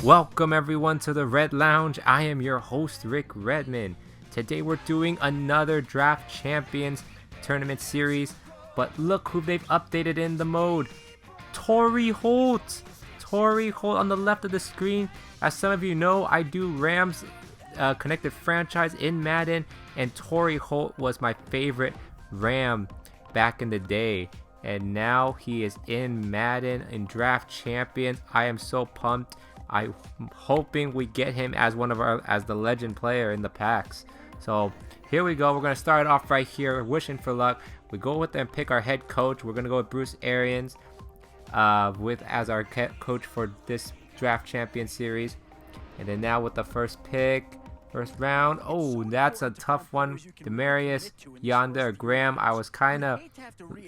Welcome everyone to the Red Lounge. I am your host Rick Redmond. Today we're doing another Draft Champions tournament series, but look who they've updated in the mode. Torry Holt. Torry Holt on the left of the screen. As some of you know, I do Rams connected franchise in Madden, and Torry Holt was my favorite Ram back in the day. And now he is in Madden in Draft Champions. I am so pumped. I'm hoping we get him as the legend player in the packs. So here we go. We're gonna start off right here, wishing for luck. We go with and pick our head coach. We're gonna go with Bruce Arians as our coach for this Draft Champion series. And then now with the first pick, first round. Oh, that's a tough one. Demarius, Yonder, Graham. I was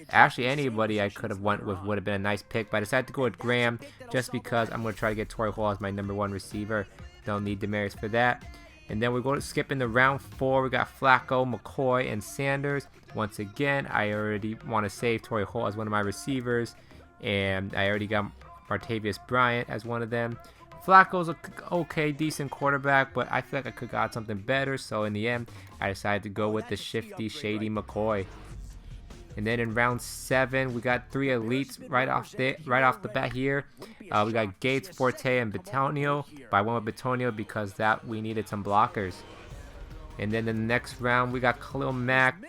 actually anybody I could have went with would have been a nice pick, but I decided to go with Graham just because I'm going to try to get Torry Holt as my #1 receiver. Don't need Demarius for that. And then we're going to skip into round 4. We got Flacco, McCoy, and Sanders. Once again, I already want to save Torry Holt as one of my receivers, and I already got Martavius Bryant as one of them. Flacco's a okay, decent quarterback, but I feel like I could have got something better. So in the end, I decided to go with the shifty, shady McCoy. And then in round 7, we got 3 elites right off the bat here. We got Gates, Forte, and Bitonio. But I went with Bitonio because we needed some blockers. And then in the next round, we got Khalil Mack,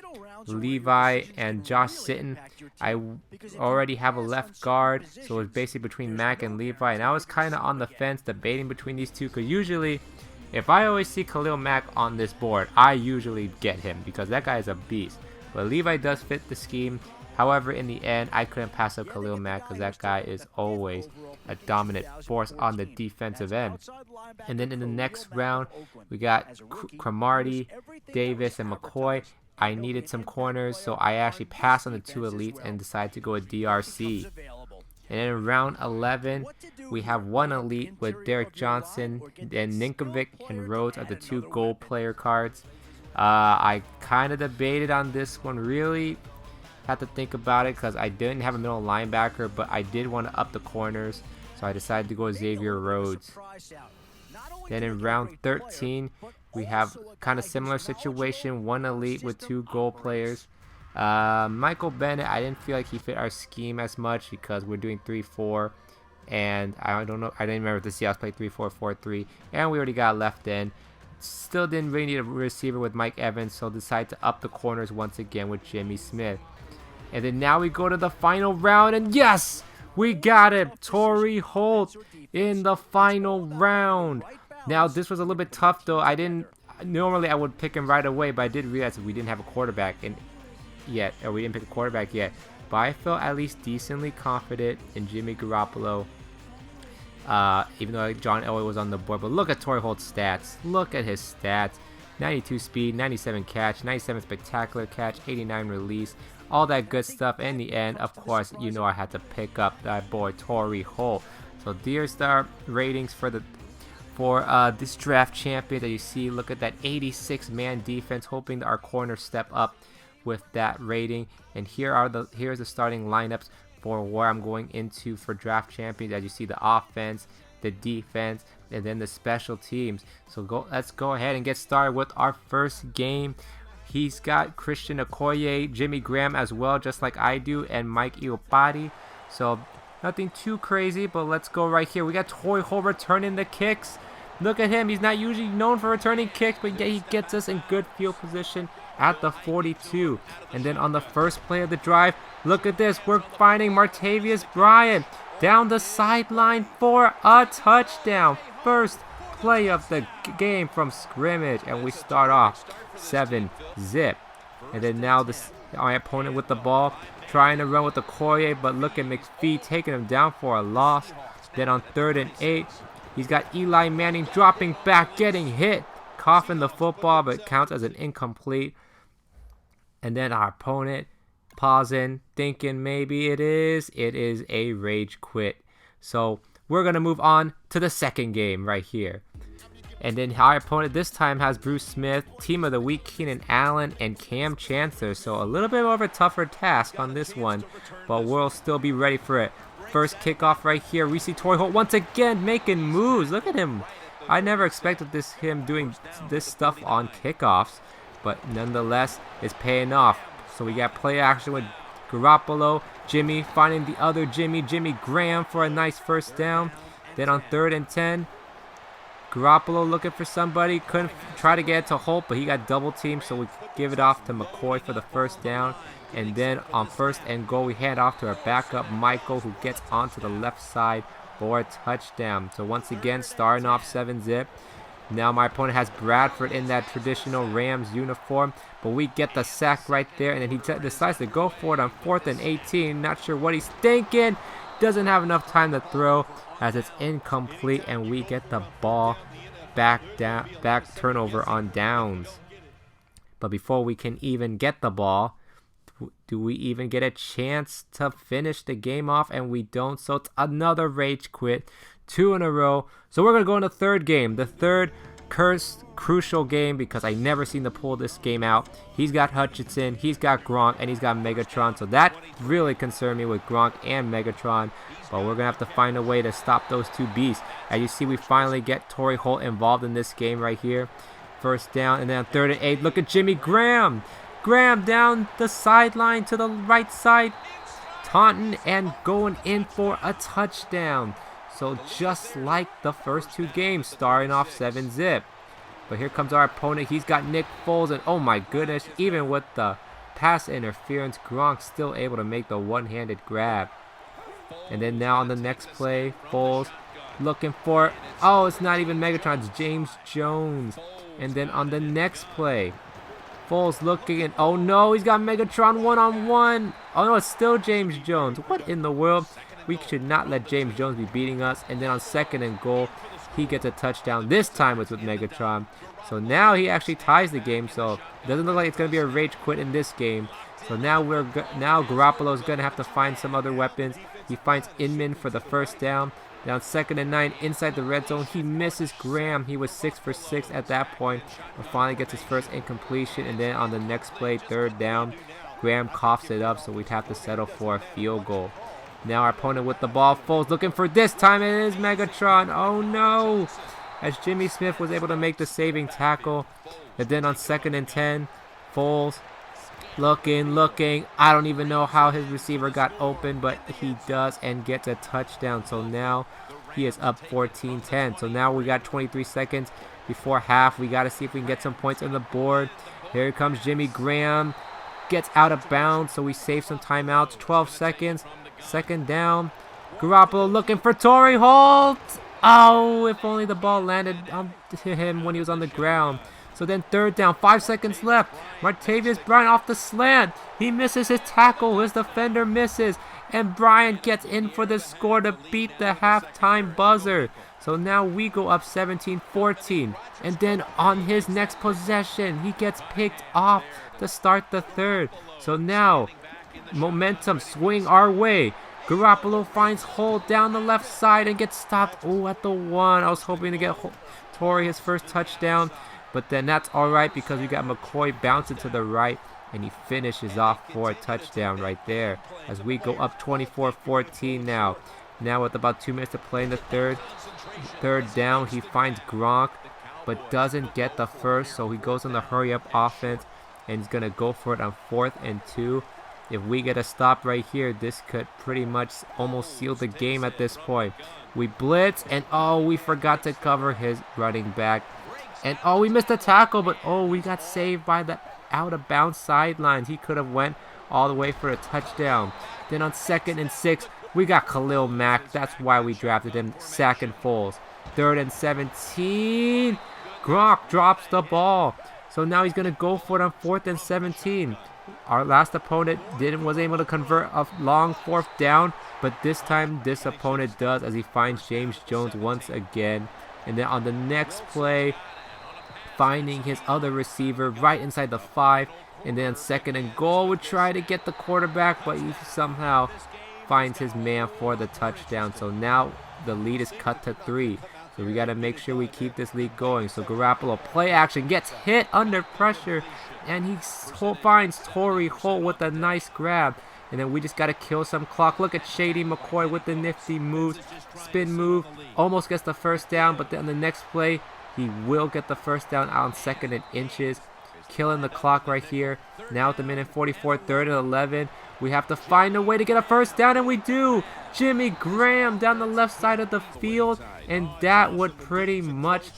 Levi, and Josh Sitton. I already have a left guard, so it was basically between Mack and Levi, and I was kind of on the fence debating between these two, because usually if I always see Khalil Mack on this board, I usually get him because that guy is a beast. But Levi does fit the scheme. However, in the end, I couldn't pass up Khalil Mack because that guy is always a dominant force on the defensive end. And then in the next round, we got Cromartie, Davis, and McCoy. I needed some corners, so I actually passed on the 2 elites and decided to go with DRC. And in round 11, we have 1 elite with Derek Johnson, and Ninkovic and Rhodes are the 2 gold player cards. I kind of debated on this one, really had to think about it because I didn't have a middle linebacker, but I did want to up the corners, so I decided to go with Xavier Rhodes. Then in round 13, we have kind of similar situation, 1 elite with 2 goal players. Michael Bennett, I didn't feel like he fit our scheme as much because we're doing 3-4, and I didn't remember if the Seahawks played 3-4-4-3, and we already got left in. Still didn't really need a receiver with Mike Evans, so decided to up the corners once again with Jimmy Smith. And then now we go to the final round, and yes, we got it, Torry Holt in the final round. Now this was a little bit tough though. Normally I would pick him right away, but I did realize that we didn't have a quarterback yet. We didn't pick a quarterback yet. But I felt at least decently confident in Jimmy Garoppolo. Even though John Elway was on the board. But look at Torry Holt's stats. Look at his stats. 92 speed, 97 catch, 97 spectacular catch, 89 release. All that good stuff. In the end, of course, you know I had to pick up that boy Torry Holt. So Dear Star ratings for this Draft Champion that you see. Look at that 86-man defense, hoping that our corners step up with that rating. And here's the starting lineups for where I'm going into for Draft Champions. As you see, the offense, the defense, and then the special teams. So let's go ahead and get started with our first game. He's got Christian Okoye, Jimmy Graham as well, just like I do, and Mike Iupati. So nothing too crazy, but let's go right here. We got Torry Holt returning the kicks. Look at him. He's not usually known for returning kicks, but yet he gets us in good field position at the 42. And then on the first play of the drive, look at this. We're finding Martavius Bryant down the sideline for a touchdown. First play of the game from scrimmage, and we start off 7-zip. And then now my opponent with the ball, trying to run with the Okoye, but look at McPhee taking him down for a loss. Then on 3rd and 8, he's got Eli Manning dropping back, getting hit, coughing the football, but counts as an incomplete. And then our opponent pausing, thinking maybe it is a rage quit. So we're going to move on to the second game right here. And then our opponent this time has Bruce Smith, Team of the Week Keenan Allen, and Cam Chancellor. So a little bit more of a tougher task on this one, but we'll still be ready for it. first kickoff right here. We see Torry Holt once again making moves. Look at him. I never expected him doing this stuff on kickoffs, but nonetheless, it's paying off. So we got play action with Garoppolo, Jimmy finding the other Jimmy Graham for a nice first down. Then on 3rd and 10, Garoppolo looking for somebody, couldn't try to get it to Holt, but he got double teamed, so we give it off to McCoy for the first down. And then on 1st and goal, we hand off to our backup Michael, who gets onto the left side for a touchdown. So once again, starting off 7-zip. Now my opponent has Bradford in that traditional Rams uniform, but we get the sack right there, and then he decides to go for it on 4th and 18. Not sure what he's thinking. Doesn't have enough time to throw as it's incomplete, and we get the ball back turnover on downs. But before we can even get the ball, do we even get a chance to finish the game off? And we don't, so it's another rage quit. 2 in a row. So we're going to go in the 3rd game. The 3rd cursed crucial game, because I never seen to pull this game out. He's got Hutchinson, he's got Gronk, and he's got Megatron. So that really concerned me with Gronk and Megatron. But we're going to have to find a way to stop those two beasts. As you see, we finally get Torry Holt involved in this game right here. First down, and then 3rd and 8. Look at Jimmy Graham. Graham down the sideline to the right side, taunting and going in for a touchdown. So just like the first 2 games, starting off 7-zip. But here comes our opponent. He's got Nick Foles, and oh my goodness, even with the pass interference, Gronk's still able to make the one-handed grab. And then now on the next play, Foles looking for, oh, it's not even Megatron, it's James Jones. And then on the next play, Foles looking, and oh no, he's got Megatron one-on-one. Oh no, it's still James Jones. What in the world? We should not let James Jones be beating us. And then on 2nd and goal, he gets a touchdown. This time it's with Megatron. So now he actually ties the game. So it doesn't look like it's going to be a rage quit in this game. So now Garoppolo's going to have to find some other weapons. He finds Inman for the first down. Down 2nd and 9 inside the red zone. He misses Graham. He was 6 for 6 at that point, but finally gets his first incompletion. And then on the next play, 3rd down, Graham coughs it up, so we'd have to settle for a field goal. Now our opponent with the ball. Foles looking for, this time it is Megatron. Oh no! As Jimmy Smith was able to make the saving tackle. And then on 2nd and 10, Foles looking. I don't even know how his receiver got open, but he does and gets a touchdown. So now he is up 14-10. So now we got 23 seconds before half. We got to see if we can get some points on the board. Here comes Jimmy Graham. Gets out of bounds, so we save some timeouts. 12 seconds. 2nd down. Garoppolo looking for Torry Holt. Oh, if only the ball landed on him when he was on the ground. So then 3rd down, 5 seconds left. Martavius Bryant off the slant. He misses his tackle. His defender misses. And Bryant gets in for the score to beat the halftime buzzer. So now we go up 17-14. And then on his next possession, he gets picked off to start the 3rd. So now, momentum swing our way. Garoppolo finds Holt down the left side and gets stopped. Oh, at the 1. I was hoping to get Torry his first touchdown. But then that's alright, because we got McCoy bouncing to the right, and he finishes off for a touchdown right there. As we go up 24-14 now. Now with about 2 minutes to play in the 3rd. 3rd down, he finds Gronk, but doesn't get the first. So he goes on the hurry-up offense, and he's going to go for it on 4th and 2. If we get a stop right here, this could pretty much almost seal the game at this point. We blitz, and oh, we forgot to cover his running back. And oh, we missed a tackle, but oh, we got saved by the out-of-bounds sidelines. He could have went all the way for a touchdown. Then on 2nd and 6, we got Khalil Mack. That's why we drafted him. Sacking Foles. 3rd and 17. Gronk drops the ball. So now he's going to go for it on 4th and 17. Our last opponent was able to convert a long 4th down, but this time this opponent does, as he finds James Jones once again. And then on the next play, finding his other receiver right inside the 5, and then 2nd and goal would try to get the quarterback, but he somehow finds his man for the touchdown. So now the lead is cut to 3. So we got to make sure we keep this lead going. So Garoppolo play action, gets hit under pressure, and he finds Torry Holt with a nice grab. And then we just got to kill some clock. Look at Shady McCoy with the nifty move. Spin move. Almost gets the first down, but then the next play, he will get the first down on 2nd and inches. Killing the clock right here. Now at the minute 44, 3rd and 11. We have to find a way to get a first down, and we do. Jimmy Graham down the left side of the field, and that would pretty much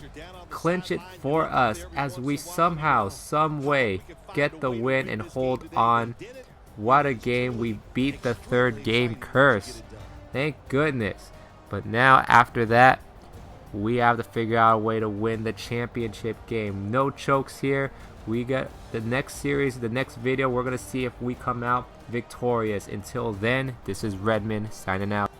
clinch it for us as we somehow, some way get the win and hold on. What a game. We beat the 3rd game curse. Thank goodness. But now after that, we have to figure out a way to win the championship game. No chokes here. We got the next series, the next video, we're going to see if we come out victorious. Until then, this is Redman signing out.